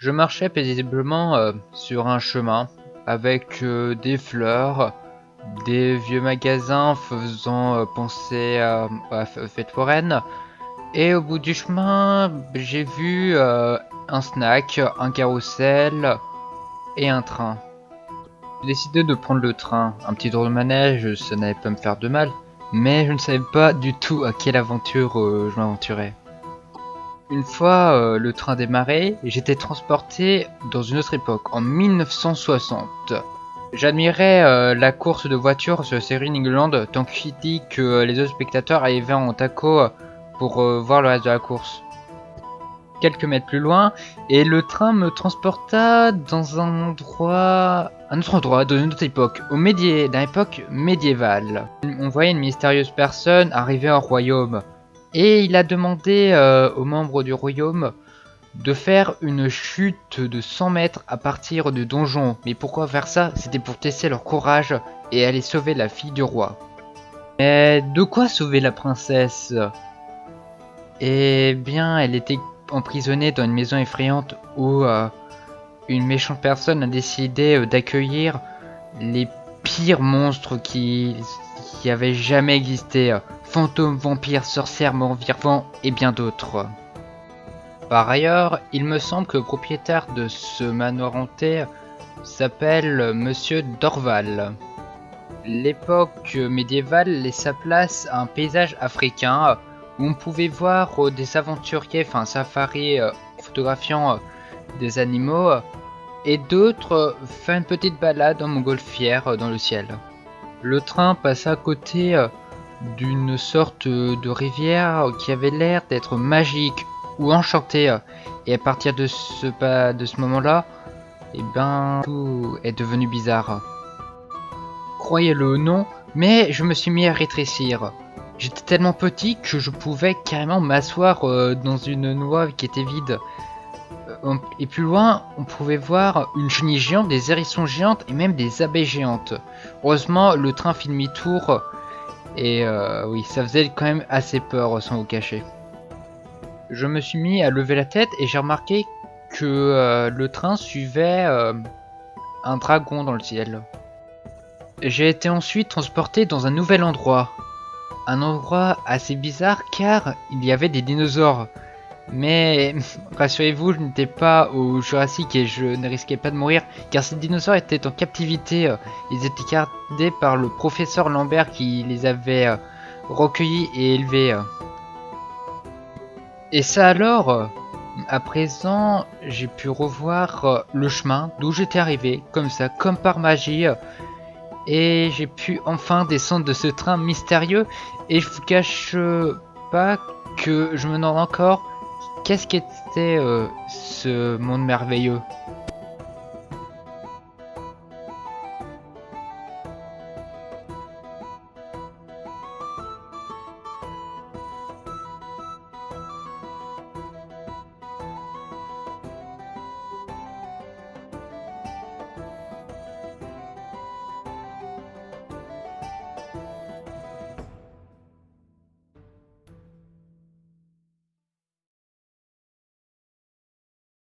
Je marchais paisiblement sur un chemin avec des fleurs, des vieux magasins faisant penser à la fête foraine. Et au bout du chemin, j'ai vu un snack, un carrousel et un train. J'ai décidé de prendre le train. Un petit tour de manège, ça n'allait pas me faire de mal, mais je ne savais pas du tout à quelle aventure je m'aventurais. Une fois le train démarré, j'étais transporté dans une autre époque, en 1960. J'admirais la course de voitures sur la série England tant qu'il dit que les autres spectateurs arrivaient en taco pour voir le reste de la course. Quelques mètres plus loin, et le train me transporta dans un autre endroit, dans une autre époque, dans une époque médiévale. On voyait une mystérieuse personne arriver au royaume. Et il a demandé aux membres du royaume de faire une chute de 100 mètres à partir du donjon. Mais pourquoi faire ça? C'était pour tester leur courage et aller sauver la fille du roi. Mais de quoi sauver la princesse? Eh bien, elle était emprisonnée dans une maison effrayante où une méchante personne a décidé d'accueillir les pires monstres qui avaient jamais existé. Fantômes, vampires, sorcières, morts vivants et bien d'autres. Par ailleurs, il me semble que le propriétaire de ce manoir hanté s'appelle Monsieur Dorval. L'époque médiévale laisse sa place à un paysage africain où on pouvait voir des aventuriers, enfin safari photographiant des animaux et d'autres faire une petite balade en montgolfière dans le ciel. Le train passa à côté d'une sorte de rivière qui avait l'air d'être magique ou enchantée. Et à partir de ce moment-là, eh ben, tout est devenu bizarre. Croyez-le ou non, mais je me suis mis à rétrécir. J'étais tellement petit que je pouvais carrément m'asseoir dans une noix qui était vide. Et plus loin, on pouvait voir une chenille géante, des hérissons géantes et même des abeilles géantes. Heureusement, le train fit demi-tour. Et oui, ça faisait quand même assez peur sans vous cacher. Je me suis mis à lever la tête et j'ai remarqué que le train suivait un dragon dans le ciel. J'ai été ensuite transporté dans un nouvel endroit. Un endroit assez bizarre car il y avait des dinosaures. Mais rassurez-vous, je n'étais pas au Jurassique et je ne risquais pas de mourir car ces dinosaures étaient en captivité. Ils étaient gardés par le professeur Lambert qui les avait recueillis et élevés. Et ça alors, à présent, j'ai pu revoir le chemin d'où j'étais arrivé, comme ça, comme par magie. Et j'ai pu enfin descendre de ce train mystérieux et je vous cache pas que je me demande encore qu'est-ce qu'était ce monde merveilleux.